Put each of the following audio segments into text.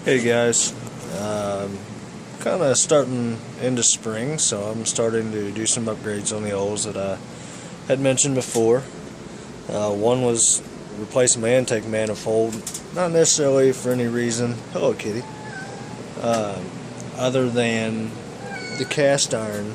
Hey guys, kind of starting into spring, so I'm starting to do some upgrades on the olds that I had mentioned before. One was replacing my intake manifold, not necessarily for any reason, hello kitty, other than the cast iron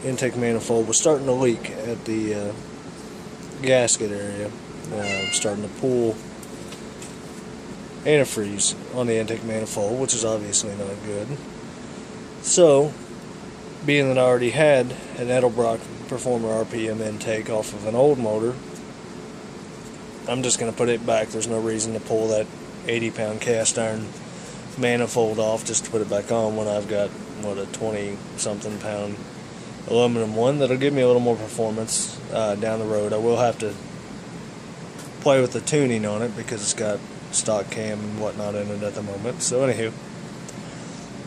intake manifold was starting to leak at the gasket area. Starting to pull antifreeze on the intake manifold, which is obviously not good. So, being that I already had an Edelbrock Performer RPM intake off of an old motor, I'm just going to put it back. There's no reason to pull that 80-pound cast iron manifold off just to put it back on when I've got, what, a 20-something pound aluminum one that'll give me a little more performance down the road. I will have to play with the tuning on it because it's got stock cam and whatnot in it at the moment. So anywho,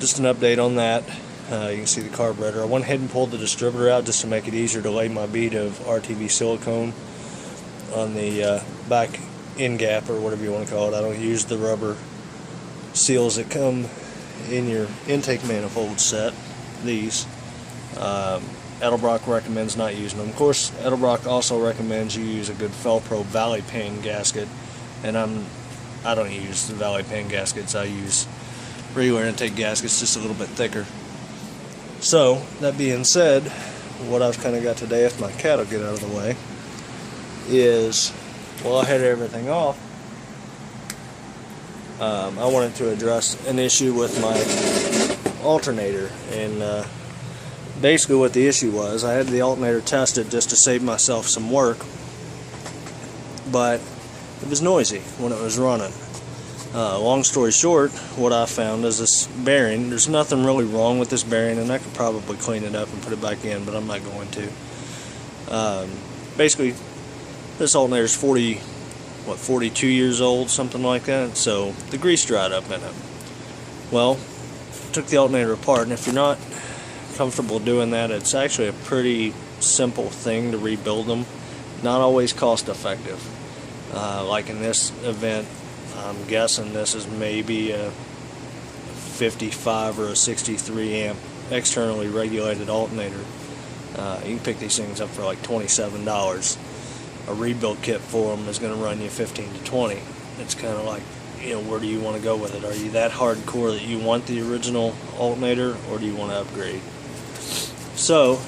just an update on that. You can see the carburetor. I went ahead and pulled the distributor out just to make it easier to lay my bead of RTV silicone on the back end gap, or whatever you want to call it. I don't use the rubber seals that come in your intake manifold set. These Edelbrock recommends not using them. Of course, Edelbrock also recommends you use a good Felpro valley pan gasket, and I don't use the valley pan gaskets. I use regular intake gaskets, just a little bit thicker. So, that being said, what I've kind of got today, if my cat will get out of the way, is, while I had everything off, I wanted to address an issue with my alternator. And basically what the issue was, I had the alternator tested just to save myself some work, but it was noisy when it was running. Long story short, what I found is this bearing, there's nothing really wrong with this bearing, and I could probably clean it up and put it back in, but I'm not going to. Basically, this alternator is 42 years old, something like that, so the grease dried up in it. Well, took the alternator apart, and if you're not comfortable doing that, it's actually a pretty simple thing to rebuild them. Not always cost effective. Like in this event, I'm guessing this is maybe a 55 or a 63 amp externally regulated alternator. You can pick these things up for like $27. A rebuild kit for them is going to run you 15 to 20. It's kind of like, where do you want to go with it? Are you that hardcore that you want the original alternator, or do you want to upgrade? So,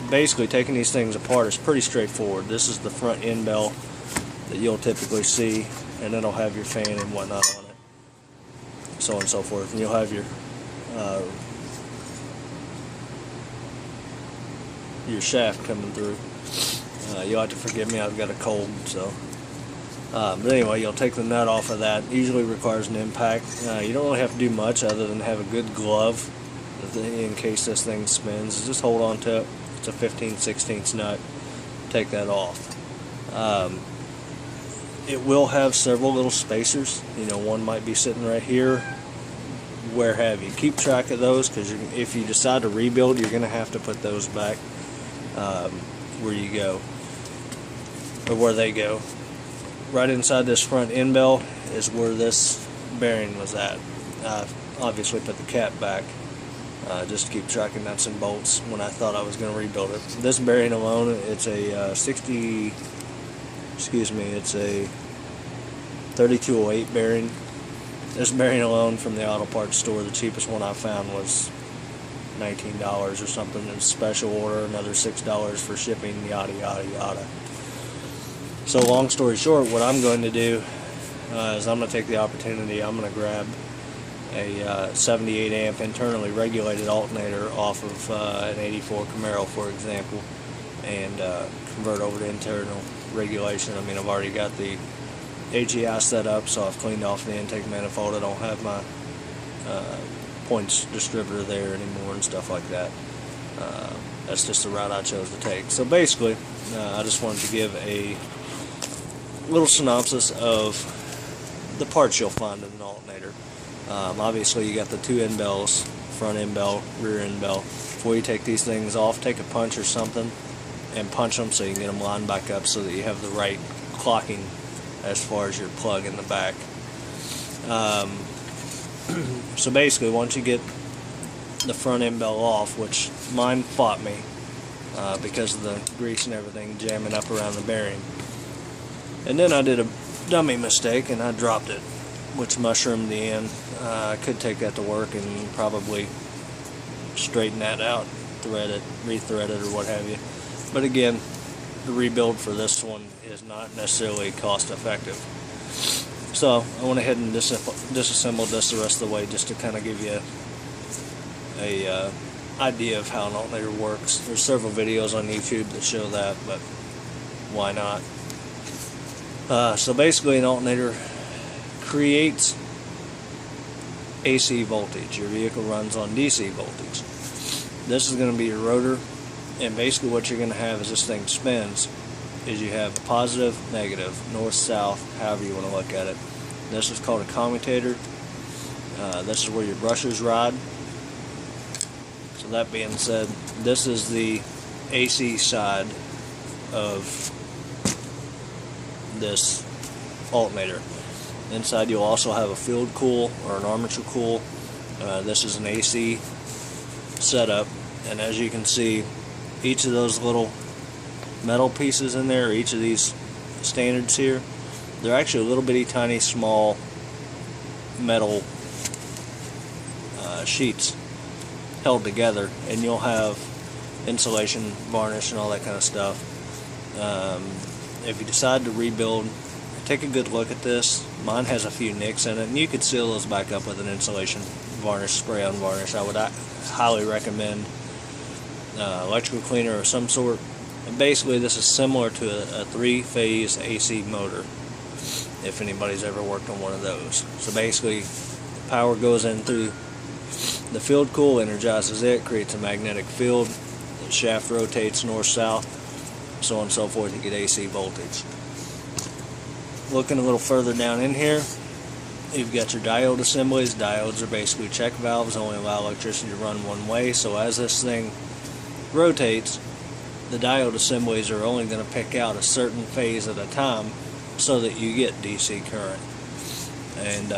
basically taking these things apart is pretty straightforward. This is the front end bell that you'll typically see, and it'll have your fan and whatnot on it, so on and so forth. And you'll have your shaft coming through. You'll have to forgive me, I've got a cold, so. But anyway, you'll take the nut off of that. Usually requires an impact. You don't really have to do much other than have a good glove in case this thing spins. Just hold on to it. It's a 15/16 nut. Take that off. It will have several little spacers. One might be sitting right here. Where have you? Keep track of those, because if you decide to rebuild, you're going to have to put those back where you go, or where they go. Right inside this front end bell is where this bearing was at. Obviously put the cap back just to keep track of nuts and bolts when I thought I was going to rebuild it. This bearing alone, it's a it's a 3208 bearing. This bearing alone from the auto parts store, the cheapest one I found was $19 or something. It's special order, another $6 for shipping, yada yada yada. So long story short, what I'm going to do is I'm going to take the opportunity, I'm going to grab a 78 amp internally regulated alternator off of an 84 Camaro, for example, and convert over to internal regulation. I mean, I've already got the AGI set up, so I've cleaned off the intake manifold. I don't have my points distributor there anymore and stuff like that. That's just the route I chose to take. So basically, I just wanted to give a little synopsis of the parts you'll find in an alternator. Obviously, you got the two end bells, front end bell, rear end bell. Before you take these things off, take a punch or something and punch them so you can get them lined back up so that you have the right clocking as far as your plug in the back. So basically, once you get the front end bell off, which mine fought me because of the grease and everything jamming up around the bearing, and then I did a dummy mistake and I dropped it, which mushroomed the end. I could take that to work and probably straighten that out, thread it, rethread it, or what have you. But again, the rebuild for this one is not necessarily cost effective. So I went ahead and disassembled this the rest of the way, just to kind of give you a idea of how an alternator works. There's several videos on YouTube that show that, but why not? So basically, an alternator creates AC voltage. Your vehicle runs on DC voltage. This is going to be your rotor, and basically what you're going to have as this thing spins is you have a positive, negative, north, south, however you want to look at it. This is called a commutator. This is where your brushes ride. So that being said, this is the AC side of this alternator. Inside you'll also have a field coil or an armature coil. This is an AC setup, and as you can see, each of those little metal pieces in there, each of these standards here, they're actually little bitty tiny small metal sheets held together, and you'll have insulation, varnish, and all that kind of stuff. If you decide to rebuild, take a good look at this. Mine has a few nicks in it, and you could seal those back up with an insulation varnish, spray on varnish. I would highly recommend electrical cleaner of some sort. And basically this is similar to a 3-phase AC motor, if anybody's ever worked on one of those. So basically the power goes in through the field coil, energizes it, creates a magnetic field, the shaft rotates north-south, so on and so forth, you get AC voltage. Looking a little further down in here, you've got your diode assemblies. Diodes are basically check valves, only allow electricity to run one way. So as this thing rotates, the diode assemblies are only going to pick out a certain phase at a time so that you get DC current. And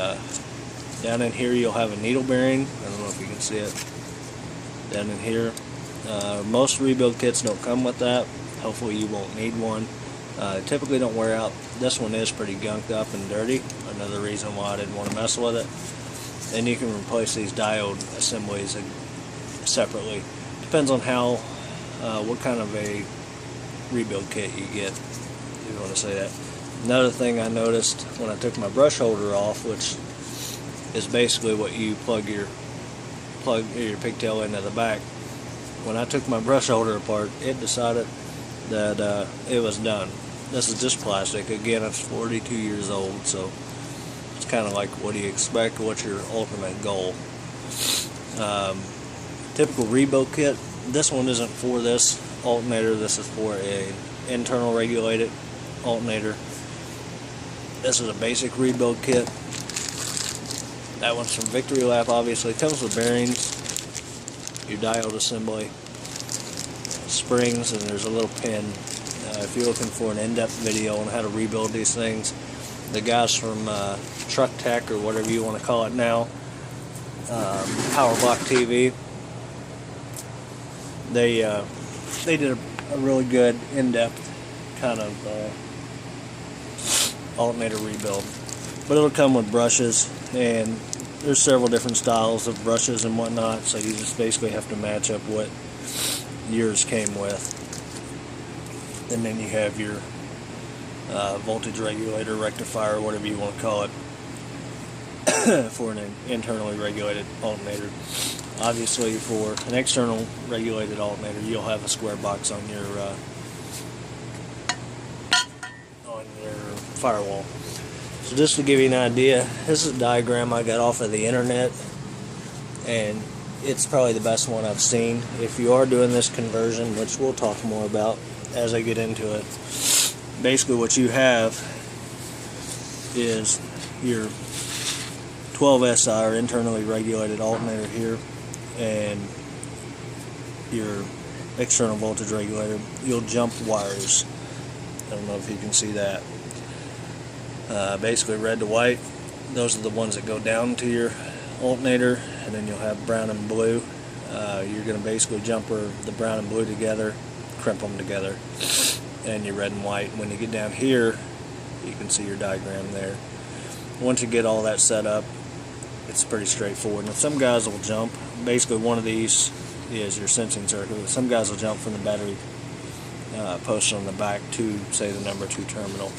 down in here you'll have a needle bearing. I don't know if you can see it. Down in here, most rebuild kits don't come with that. Hopefully you won't need one. Typically don't wear out. This one is pretty gunked up and dirty. Another reason why I didn't want to mess with it. And you can replace these diode assemblies separately. Depends on how, what kind of a rebuild kit you get, if you want to say that. Another thing I noticed when I took my brush holder off, which is basically what you plug your pigtail into the back. When I took my brush holder apart, it decided that it was done. This is just plastic. Again, it's 42 years old, so it's kind of like, what do you expect? What's your ultimate goal? Typical rebuild kit. This one isn't for this alternator. This is for a internal regulated alternator. This is a basic rebuild kit. That one's from Victory Lap, obviously. It comes with bearings, your diode assembly, springs, and there's a little pin. If you're looking for an in-depth video on how to rebuild these things, the guys from Truck Tech, or whatever you want to call it now, Power Block TV, they did a really good in-depth kind of alternator rebuild. But it'll come with brushes, and there's several different styles of brushes and whatnot, so you just basically have to match up what yours came with. And then you have your voltage regulator, rectifier, whatever you want to call it, for an internally regulated alternator. Obviously, for an external regulated alternator, you'll have a square box on your firewall. So just to give you an idea, this is a diagram I got off of the internet, and it's probably the best one I've seen. If you are doing this conversion, which we'll talk more about as I get into it, basically what you have is your 12SI, or internally regulated alternator here, and your external voltage regulator. You'll jump wires. I don't know if you can see that. Basically red to white, those are the ones that go down to your alternator, and then you'll have brown and blue. You're going to basically jumper the brown and blue together, crimp them together, and your red and white. When you get down here, you can see your diagram there. Once you get all that set up, it's pretty straightforward. Now some guys will jump, basically one of these is your sensing circuit. Some guys will jump from the battery posted on the back to, say, the number 2 terminal.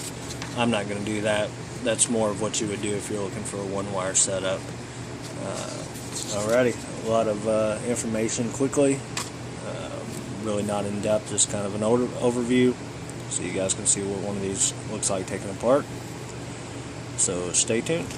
I'm not going to do that. That's more of what you would do if you're looking for a one-wire setup. Alrighty, a lot of information quickly. Really not in depth, just kind of an overview, so you guys can see what one of these looks like taken apart. So stay tuned.